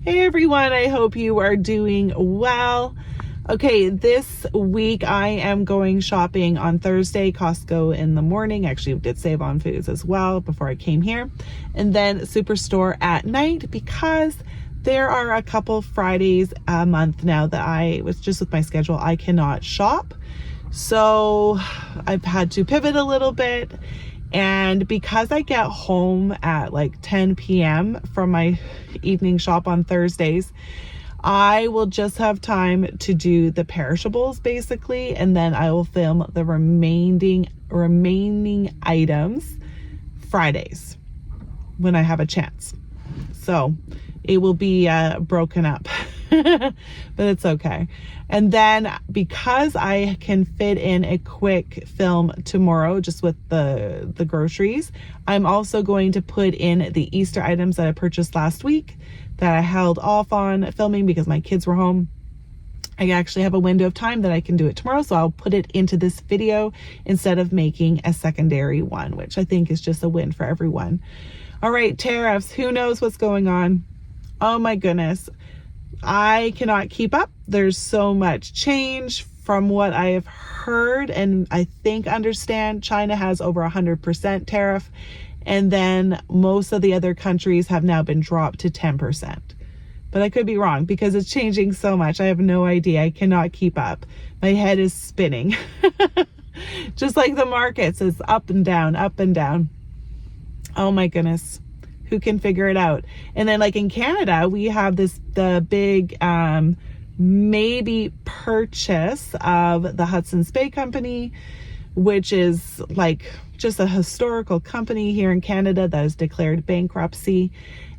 Hey everyone, I hope you are doing well. Okay, this week I am going shopping on Thursday, Costco in the morning. Actually, we did Save on Foods as well before I came here. And then Superstore at night because there are a couple Fridays a month now that I was just with my schedule, I cannot shop. So I've had to pivot a little bit. And because I get home at like 10 p.m. from my evening shop on Thursdays, I will just have time to do the perishables basically, and then I will film the remaining items Fridays when I have a chance. So it will be broken up, but it's okay. And then because I can fit in a quick film tomorrow just with the groceries, I'm also going to put in the Easter items that I purchased last week that I held off on filming because my kids were home. I actually have a window of time that I can do it tomorrow, so I'll put it into this video instead of making a secondary one, which I think is just a win for everyone. All right, tariffs. Who knows what's going on? Oh my goodness. I cannot keep up. There's so much change from what I have heard and I think understand. China has over 100% tariff, and then most of the other countries have now been dropped to 10%. But I could be wrong because it's changing so much. I have no idea. I cannot keep up. My head is spinning. Just like the markets, it's up and down, up and down. Oh my goodness. Who can figure it out? And then like in Canada, we have the big maybe purchase of the Hudson's Bay Company, which is like just a historical company here in Canada that has declared bankruptcy.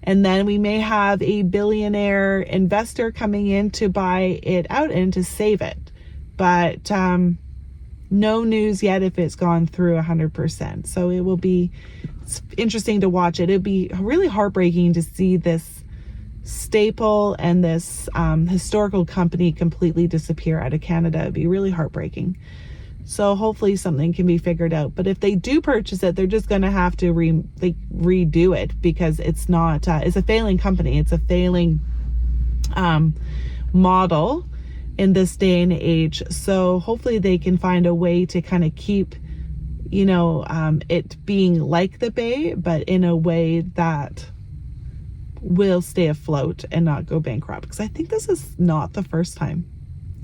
And then we may have a billionaire investor coming in to buy it out and to save it. But no news yet if it's gone through 100%. So it will be interesting to watch it. It'd be really heartbreaking to see this staple and this historical company completely disappear out of Canada. It'd be really heartbreaking. So hopefully something can be figured out. But if they do purchase it, they're just going to have to redo it because it's not, it's a failing company. It's a failing model in this day and age. So hopefully they can find a way to kind of keep, it being like the Bay, but in a way that will stay afloat and not go bankrupt. Because I think this is not the first time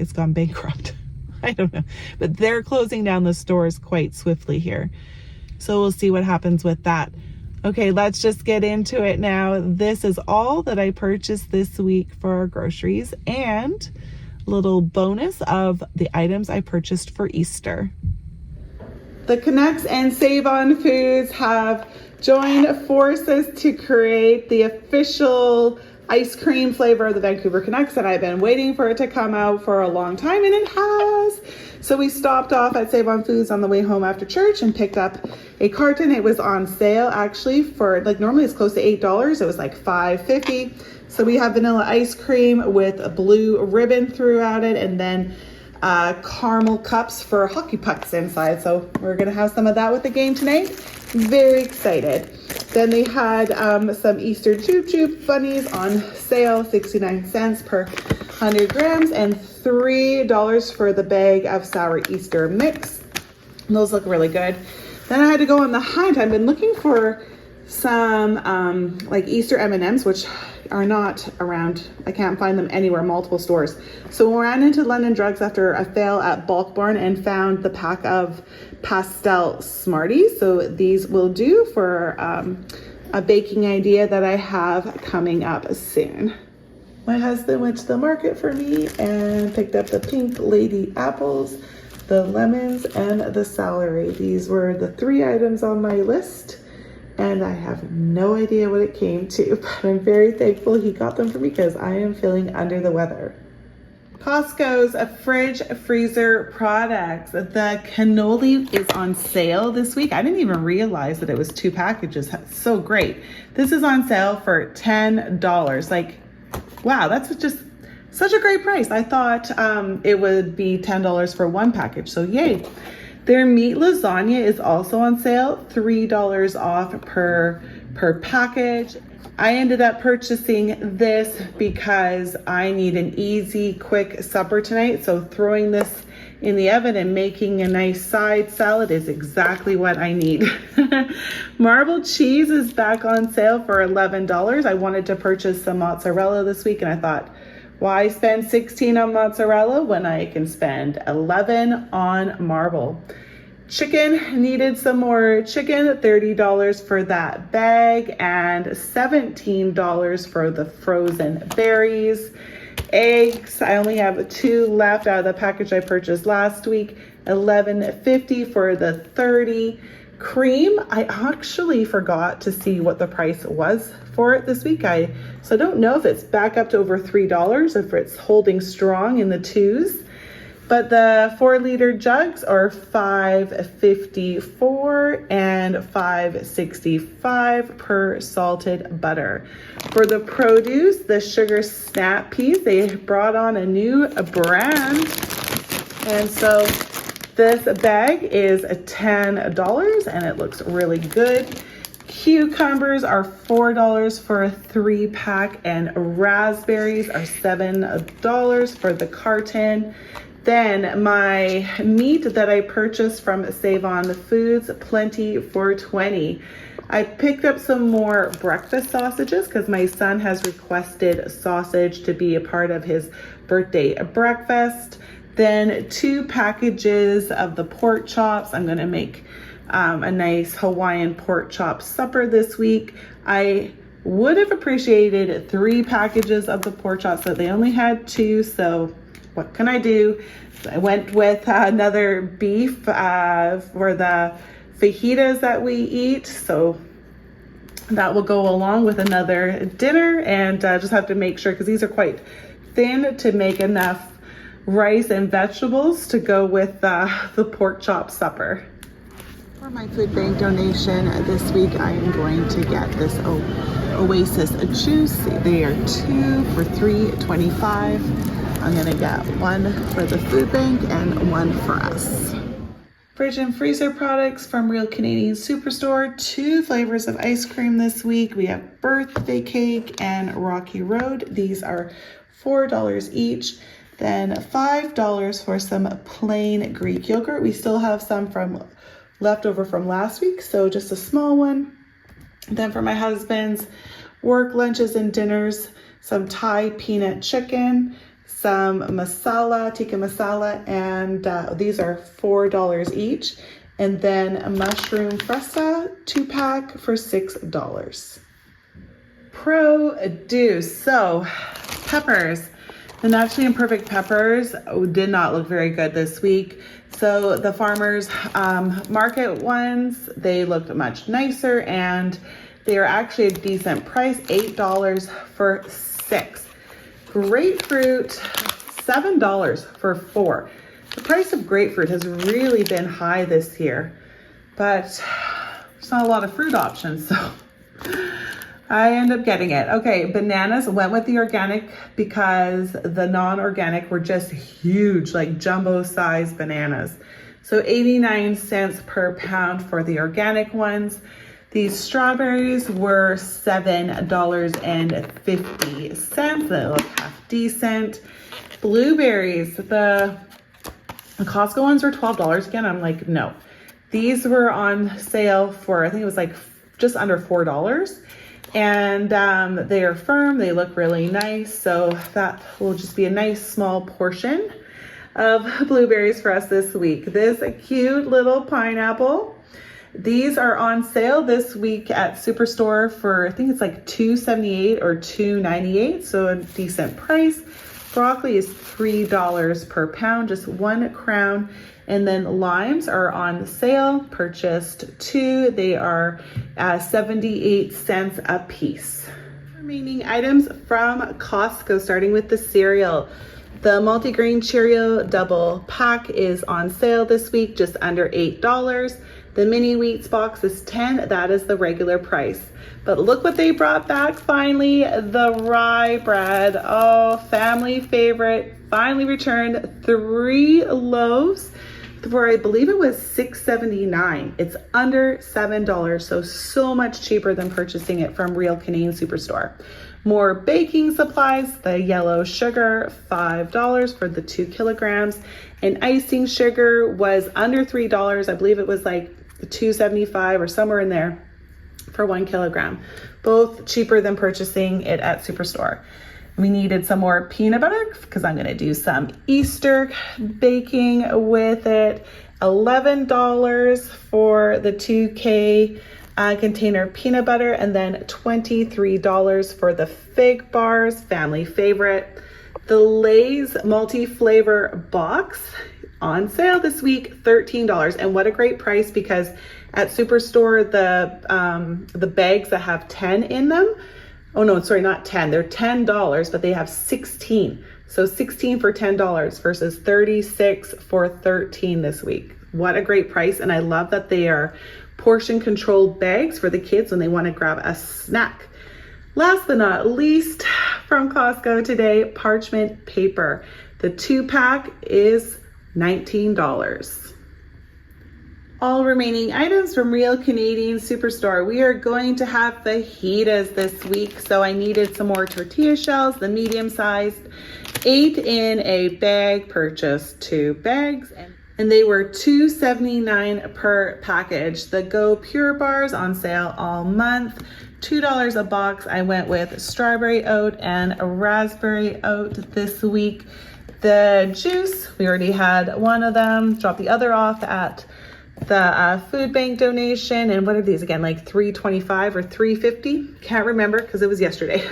it's gone bankrupt. I don't know, but they're closing down the stores quite swiftly here. So we'll see what happens with that. Okay, let's just get into it now. This is all that I purchased this week for our groceries and a little bonus of the items I purchased for Easter. The Canucks and Save on Foods have joined forces to create the official ice cream flavor of the Vancouver Canucks, and I've been waiting for it to come out for a long time, and it has. So we stopped off at Save on Foods on the way home after church and picked up a carton. It was on sale actually for normally it's close to $8. It was like $5.50. So we have vanilla ice cream with a blue ribbon throughout it, and then caramel cups for hockey pucks inside. So we're gonna have some of that with the game tonight. Very excited. Then they had some Easter Joop Joop bunnies on sale, 69 cents per 100 grams and $3 for the bag of sour Easter mix. Those look really good. Then I had to go on the hunt. I've been looking for some like Easter M&Ms, which are not around. I can't find them anywhere, multiple stores. So we ran into London Drugs after a fail at Bulk Barn and found the pack of pastel Smarties. So these will do for a baking idea that I have coming up soon. My husband went to the market for me and picked up the pink lady apples, the lemons, and the celery. These were the 3 items on my list, and I have no idea what it came to, but I'm very thankful he got them for me because I am feeling under the weather. Costco's fridge freezer products. The cannoli is on sale this week. I didn't even realize that it was 2 packages. So great. This is on sale for $10. Like, wow, that's just such a great price. I thought it would be $10 for 1 package, so yay. Their meat lasagna is also on sale, $3 off per package. I ended up purchasing this because I need an easy, quick supper tonight. So throwing this in the oven and making a nice side salad is exactly what I need. Marbled cheese is back on sale for $11. I wanted to purchase some mozzarella this week and I thought, why spend $16 on mozzarella when I can spend $11 on marble? Chicken, needed some more chicken, $30 for that bag and $17 for the frozen berries. Eggs, I only have 2 left out of the package I purchased last week, $11.50 for the 30. Cream, I actually forgot to see what the price was for it this week. So I don't know if it's back up to over $3, if it's holding strong in the 2s. But the 4-liter jugs are $5.54 and $5.65 per salted butter. For the produce, the sugar snap peas, they brought on a new brand. And so this bag is $10 and it looks really good. Cucumbers are $4 for a 3-pack and raspberries are $7 for the carton. Then my meat that I purchased from Save On Foods, plenty for $20. I picked up some more breakfast sausages because my son has requested sausage to be a part of his birthday breakfast. Then 2 packages of the pork chops. I'm gonna make a nice Hawaiian pork chop supper this week. I would have appreciated 3 packages of the pork chops, but they only had 2, so what can I do? So I went with another beef for the fajitas that we eat. So that will go along with another dinner, and just have to make sure, because these are quite thin, to make enough rice and vegetables to go with the pork chop supper. For my food bank donation this week, I am going to get this Oasis juice. They are 2 for $3.25. I'm gonna get 1 for the food bank and 1 for us. Fridge and freezer products from Real Canadian Superstore. 2 flavors of ice cream this week. We have birthday cake and Rocky Road. These are $4 each. Then $5 for some plain Greek yogurt. We still have some from leftover from last week, so just a small one. Then for my husband's work lunches and dinners, some Thai peanut chicken, some masala, tikka masala, and these are $4 each. And then a mushroom fresa 2-pack for $6. Produce, so peppers. The Naturally Imperfect peppers did not look very good this week. So the farmers market ones, they looked much nicer and they are actually a decent price, $8 for 6. Grapefruit, $7 for 4. The price of grapefruit has really been high this year, but there's not a lot of fruit options, so I end up getting it. Okay, bananas, went with the organic because the non-organic were just huge, like jumbo size bananas. So 89 cents per pound for the organic ones. These strawberries were $7.50. They look half decent. Blueberries, the Costco ones were $12 again. I'm like, no. These were on sale for, I think it was like just under $4. And they are firm, they look really nice. So that will just be a nice small portion of blueberries for us this week. This cute little pineapple. These are on sale this week at Superstore for, I think it's like $2.78 or $2.98, so a decent price. Broccoli is $3 per pound, just 1 crown. And then limes are on sale, purchased 2. They are 78 cents a piece. Remaining items from Costco, starting with the cereal. The multigrain Cheerio double pack is on sale this week, just under $8. The mini wheats box is $10. That is the regular price. But look what they brought back finally, the rye bread. Oh, family favorite, finally returned. 3 loaves for, I believe it was $6.79. It's under $7, so much cheaper than purchasing it from Real Canadian Superstore. More baking supplies, the yellow sugar, $5 for the 2 kilograms. And icing sugar was under $3. I believe it was like $2.75 or somewhere in there for 1 kilogram. Both cheaper than purchasing it at Superstore. We needed some more peanut butter because I'm gonna do some Easter baking with it. $11 for the 2K container of peanut butter, and then $23 for the fig bars, family favorite. The Lay's multi-flavor box on sale this week, $13. And what a great price, because at Superstore, the bags that have 10 in them, oh no, sorry, not 10, they're $10, but they have 16. So 16 for $10 versus 36 for 13 this week. What a great price. And I love that they are portion controlled bags for the kids when they want to grab a snack. Last but not least, from Costco today, parchment paper. The 2-pack is $19. All remaining items from Real Canadian Superstore. We are going to have fajitas this week, so I needed some more tortilla shells, the medium sized, 8 in a bag, purchased 2 bags, and they were $2.79 per package. The Go Pure bars on sale all month, $2 a box. I went with strawberry oat and raspberry oat this week. The juice, we already had one of them, dropped the other off at the food bank donation. And what are these again, like $3.25 or $3.50? Can't remember because it was yesterday.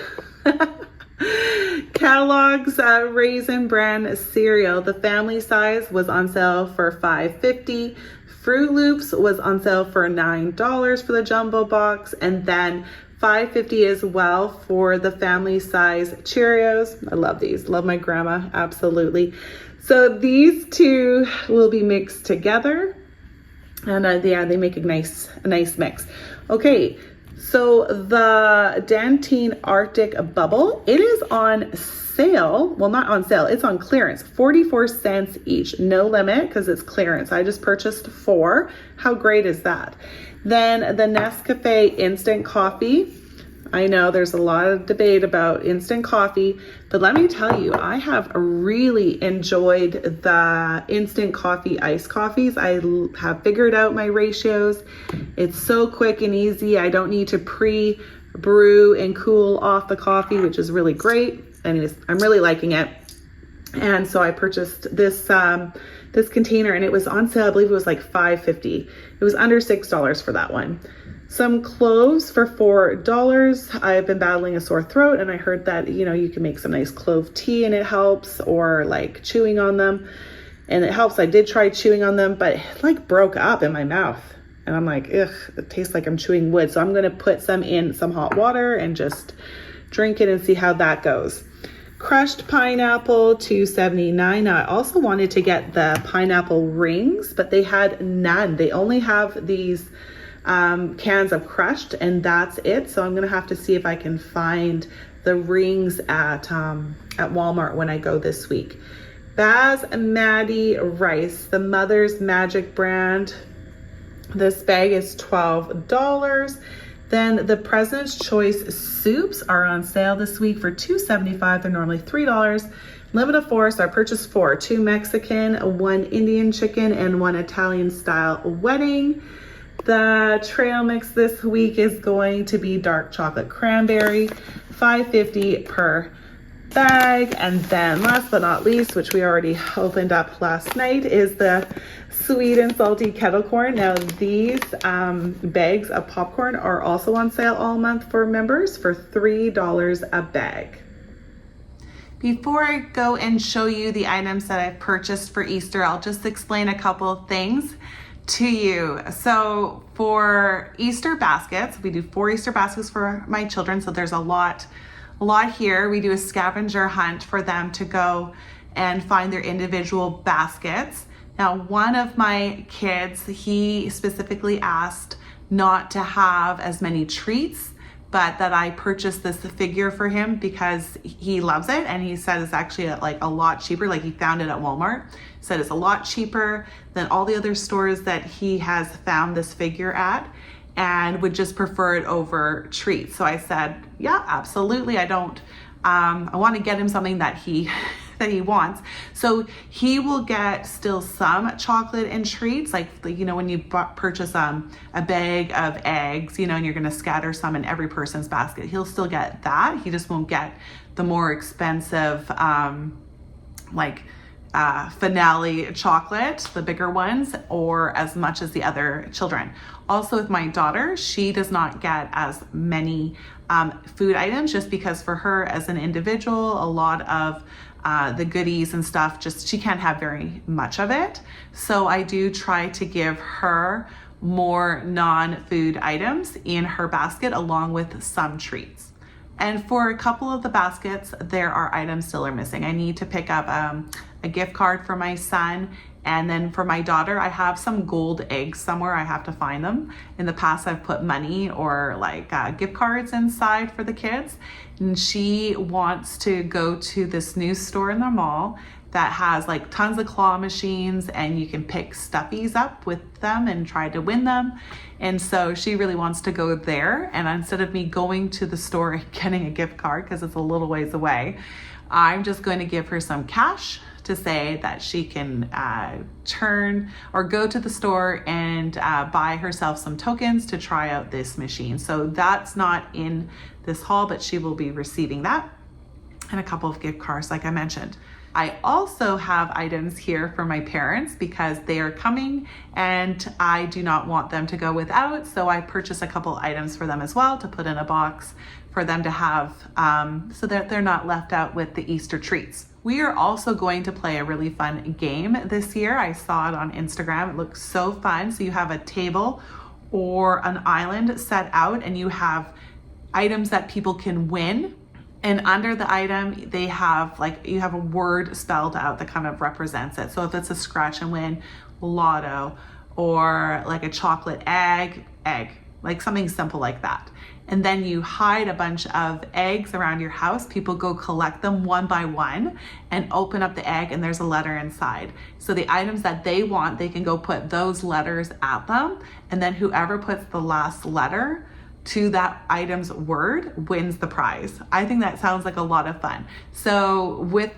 Kellogg's Raisin Bran cereal, the family size was on sale for $5.50. Fruit Loops was on sale for $9 for the jumbo box, and then $5.50 as well for the family size Cheerios. I love these, love my grandma, absolutely. So these two will be mixed together, and yeah, they make a nice mix. Okay, so the Dantine Arctic Bubble, it is on sale. Well, not on sale, it's on clearance, 44 cents each, no limit because it's clearance. I just purchased 4. How great is that? Then the Nescafe instant coffee. I know there's a lot of debate about instant coffee, but let me tell you, I have really enjoyed the instant coffee iced coffees. I have figured out my ratios. It's so quick and easy. I don't need to pre-brew and cool off the coffee, which is really great. Anyways, I'm really liking it. And so I purchased this this container, and it was on sale. I believe it was like $5.50. It was under $6 for that one. Some cloves for $4. I've been battling a sore throat, and I heard that, you know, you can make some nice clove tea and it helps, or like chewing on them and it helps. I did try chewing on them, but it like broke up in my mouth, and I'm like, ugh, it tastes like I'm chewing wood. So I'm going to put some in some hot water and just drink it and see how that goes. Crushed pineapple, $2.79. Now I also wanted to get the pineapple rings, but they had none. They only have these cans of crushed, and that's it. So I'm gonna have to see if I can find the rings at Walmart when I go this week. Basmati rice, the Mother's Magic brand. This bag is $12. Then the President's Choice soups are on sale this week for $2.75. They're normally $3. Limit of 4, so I purchased 4. 2 Mexican, 1 Indian chicken, and 1 Italian style wedding. The trail mix this week is going to be dark chocolate cranberry, $5.50 per bag. And then last but not least, which we already opened up last night, is the sweet and salty kettle corn. Now these bags of popcorn are also on sale all month for members for $3 a bag. Before I go and show you the items that I've purchased for Easter, I'll just explain a couple of things to you. So for Easter baskets, we do 4 Easter baskets for my children. So there's a lot here. We do a scavenger hunt for them to go and find their individual baskets. Now, one of my kids, he specifically asked not to have as many treats but that I purchased this figure for him because he loves it, and he said it's actually like a lot cheaper. Like, he found it at Walmart, said it's a lot cheaper than all the other stores that he has found this figure at, and would just prefer it over treats. So I said, yeah, absolutely. I want to get him something that he that he wants. So he will get still some chocolate and treats, like, you know, when you purchase a bag of eggs, you know, and you're going to scatter some in every person's basket, he'll still get that. He just won't get the more expensive finale chocolate, the bigger ones, or as much as the other children. Also with my daughter, she does not get as many food items, just because for her as an individual, a lot of the goodies and stuff, just she can't have very much of it. So I do try to give her more non-food items in her basket, along with some treats. And for a couple of the baskets, there are items still are missing. I need to pick up a gift card for my son. And then for my daughter, I have some gold eggs somewhere. I have to find them. In the past, I've put money or like gift cards inside for the kids. And she wants to go to this new store in the mall that has like tons of claw machines, and you can pick stuffies up with them and try to win them. And so she really wants to go there. And instead of me going to the store and getting a gift card, because it's a little ways away, I'm just going to give her some cash to say that she can turn or go to the store and buy herself some tokens to try out this machine. So that's not in this haul, but she will be receiving that, and a couple of gift cards, like I mentioned. I also have items here for my parents because they are coming and I do not want them to go without. So I purchased a couple items for them as well to put in a box for them to have so that they're not left out with the Easter treats. We are also going to play a really fun game this year. I saw it on Instagram. It looks so fun. So you have a table or an island set out, and you have items that people can win. And under the item, they have you have a word spelled out that kind of represents it. So if it's a scratch and win, lotto, or like a chocolate egg, like something simple like that. And then you hide a bunch of eggs around your house. People go collect them one by one and open up the egg, and there's a letter inside. So the items that they want, they can go put those letters at them. And then whoever puts the last letter to that item's word wins the prize. I think that sounds like a lot of fun. So with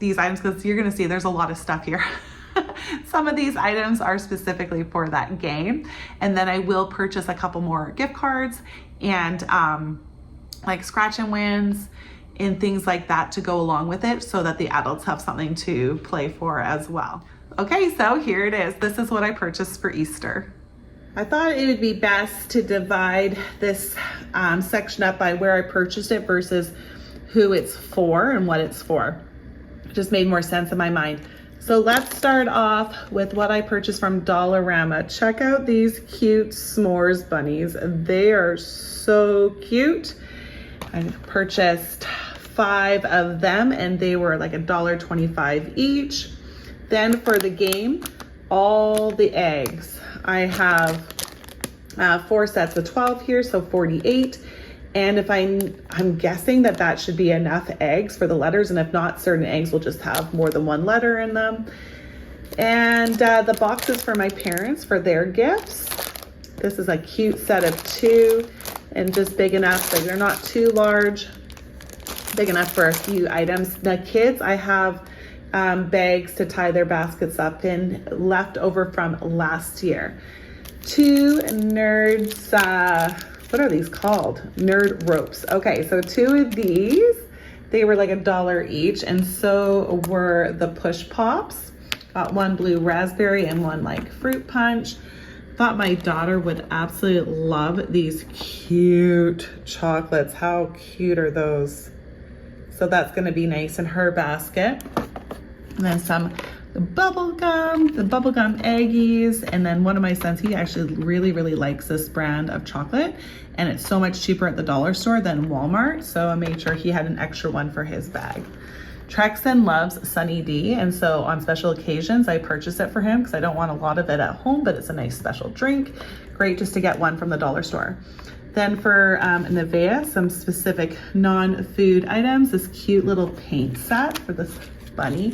these items, because you're gonna see there's a lot of stuff here. Some of these items are specifically for that game. And then I will purchase a couple more gift cards and like scratch and wins and things like that to go along with it, so that the adults have something to play for as well. Okay, so here it is. This is what I purchased for Easter. I thought it would be best to divide this section up by where I purchased it versus who it's for and what it's for. It just made more sense in my mind. So let's start off with what I purchased from Dollarama. Check out these cute s'mores bunnies. They are so cute. I purchased 5 of them and they were like $1.25 each. Then for the game, all the eggs. I have 4 sets of 12 here, so 48. And if I'm guessing that should be enough eggs for the letters, and if not, certain eggs will just have more than one letter in them. And the boxes for my parents for their gifts. This is a cute set of 2 and just big enough, like they're not too large, big enough for a few items. The kids, I have bags to tie their baskets up in, left over from last year. 2 nerds, what are these called? Nerd ropes. Okay, so 2 of these, they were like $1 each, and so were the push pops. Got 1 blue raspberry and 1 like fruit punch. Thought my daughter would absolutely love these cute chocolates. How cute are those? So that's gonna be nice in her basket. And then some the bubble gum eggies. And then one of my sons, he actually really likes this brand of chocolate, and it's so much cheaper at the dollar store than Walmart. So I made sure he had an extra one for his bag. Trexon loves Sunny D, and so on special occasions, I purchase it for him because I don't want a lot of it at home, but it's a nice special drink. Great just to get one from the dollar store. Then for Nivea, some specific non-food items, this cute little paint set for this bunny.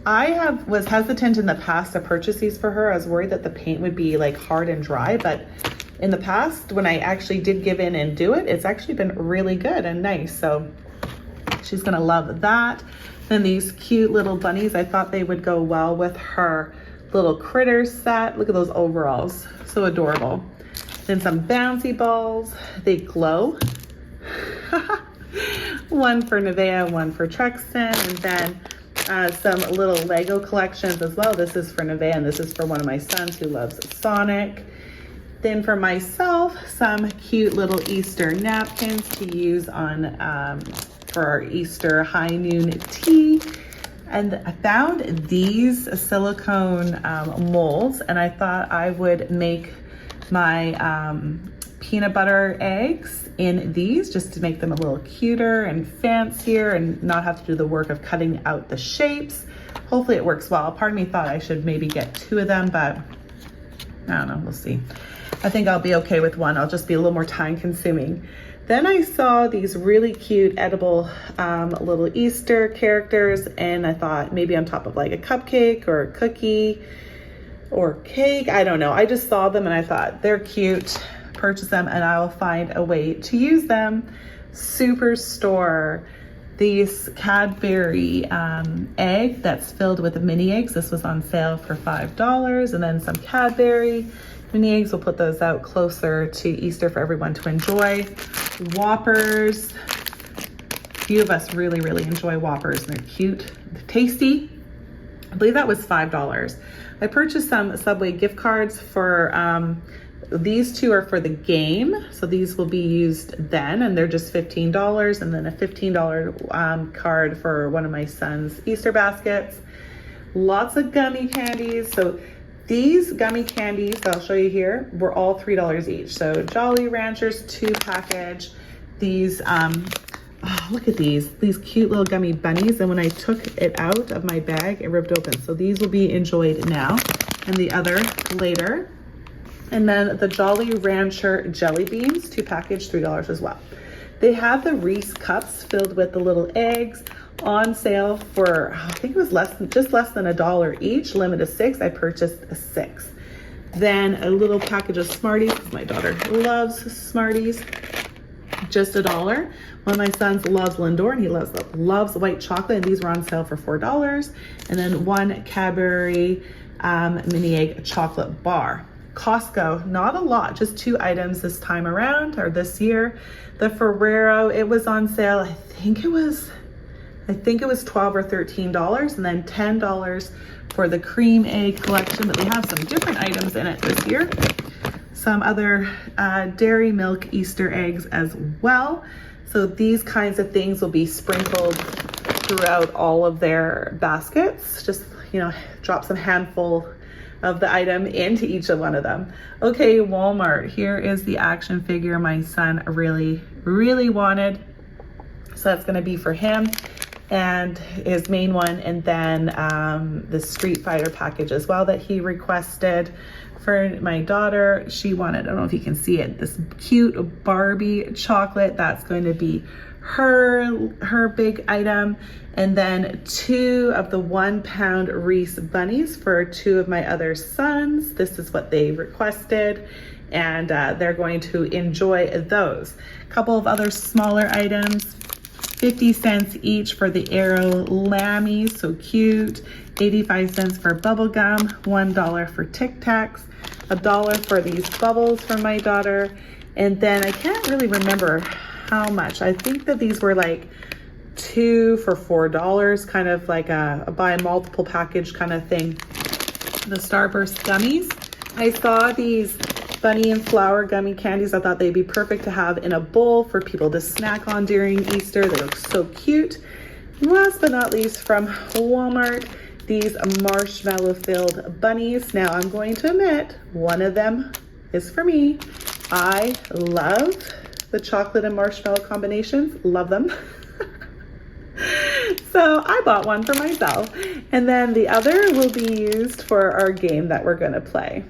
Was hesitant in the past to purchase these for her. I was worried that the paint would be like hard and dry, but in the past, when I actually did give in and do it, it's actually been really good and nice. So she's gonna love that. Then these cute little bunnies, I thought they would go well with her little critter set. Look at those overalls, so adorable. Then some bouncy balls, they glow. One for Nivea, one for Truxton, and then some little Lego collections as well. This is for Nivea and this is for one of my sons who loves Sonic. Then for myself, some cute little Easter napkins to use on for our Easter high noon tea. And I found these silicone molds, and I thought I would make my peanut butter eggs in these just to make them a little cuter and fancier and not have to do the work of cutting out the shapes. Hopefully it works well. Part of me thought I should maybe get 2 of them, but I don't know, we'll see. I think I'll be okay with 1. I'll just be a little more time consuming. Then I saw these really cute edible little Easter characters, and I thought maybe on top of like a cupcake or a cookie or cake, I don't know. I just saw them and I thought they're cute, purchase them, and I will find a way to use them. Superstore, these Cadbury egg that's filled with mini eggs. This was on sale for $5, and then some Cadbury mini eggs. We'll put those out closer to Easter for everyone to enjoy. Whoppers. A few of us really, really enjoy Whoppers. They're cute, they're tasty. I believe that was $5. I purchased some Subway gift cards for, these 2 are for the game. So these will be used then, and they're just $15. And then a $15 card for one of my son's Easter baskets. Lots of gummy candies. So these gummy candies I'll show you here were all $3 each. So Jolly Ranchers 2 package. These, oh, look at these cute little gummy bunnies. And when I took it out of my bag, it ripped open. So these will be enjoyed now and the other later. And then the Jolly Rancher jelly beans, 2 package, $3 as well. They have the Reese cups filled with the little eggs on sale for, I think it was just less than $1 each, limit of 6. I purchased 6. Then a little package of Smarties, because my daughter loves Smarties, just $1. One of my sons loves Lindor, and he loves white chocolate, and these were on sale for $4. And then 1 Cadbury mini egg chocolate bar. Costco, not a lot, just 2 items this time around, or this year. The Ferrero, it was on sale, I think it was $12 or $13, and then $10 for the cream egg collection, but they have some different items in it this year. Some other dairy milk Easter eggs as well. So these kinds of things will be sprinkled throughout all of their baskets. Just, you know, drop some handful of the item into each of one of them. Okay, Walmart, here is the action figure my son really, really wanted. So that's gonna be for him and his main one, and then the Street Fighter package as well that he requested. For my daughter, she wanted, I don't know if you can see it, this cute Barbie chocolate. That's going to be her big item. And then 2 of the 1 pound Reese bunnies for 2 of my other sons. This is what they requested, and they're going to enjoy those. A couple of other smaller items, 50 cents each for the Aero Lammies, so cute. 85 cents for bubble gum, $1 for Tic Tacs, $1 for these bubbles for my daughter. And then I can't really remember how much. I think that these were like 2 for $4, kind of like a buy multiple package kind of thing. The Starburst gummies. I saw these Bunny and Flower gummy candies. I thought they'd be perfect to have in a bowl for people to snack on during Easter. They look so cute. Last but not least, from Walmart, these marshmallow filled bunnies. Now I'm going to admit, one of them is for me. I love the chocolate and marshmallow combinations, love them. So I bought one for myself, and then the other will be used for our game that we're gonna play.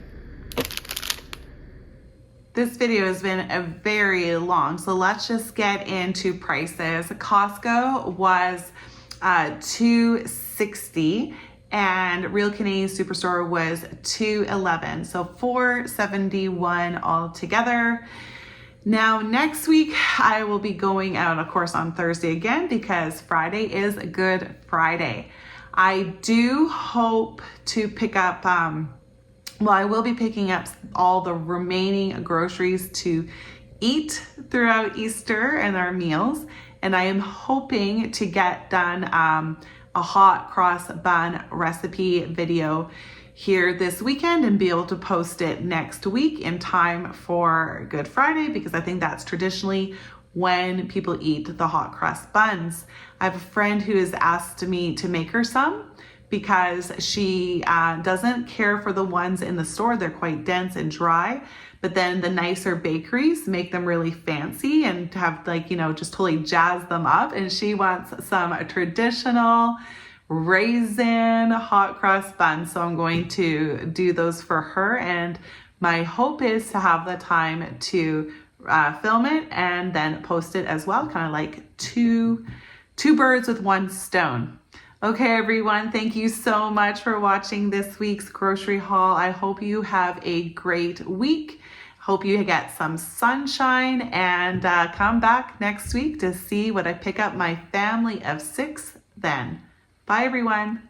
This video has been a very long, so let's just get into prices. Costco was $2.60 and Real Canadian Superstore was $2.11, so $4.71 all together. Now next week I will be going out, of course, on Thursday again because Friday is Good Friday. I do hope to pick up I will be picking up all the remaining groceries to eat throughout Easter and our meals. And I am hoping to get done a hot cross bun recipe video here this weekend and be able to post it next week in time for Good Friday, because I think that's traditionally when people eat the hot cross buns. I have a friend who has asked me to make her some, because she doesn't care for the ones in the store. They're quite dense and dry, but then the nicer bakeries make them really fancy and have just totally jazz them up. And she wants some traditional raisin hot cross buns. So I'm going to do those for her. And my hope is to have the time to film it and then post it as well. Kind of like two birds with one stone. Okay, everyone, thank you so much for watching this week's grocery haul. I hope you have a great week. Hope you get some sunshine and come back next week to see what I pick up my family of 6 then. Bye, everyone.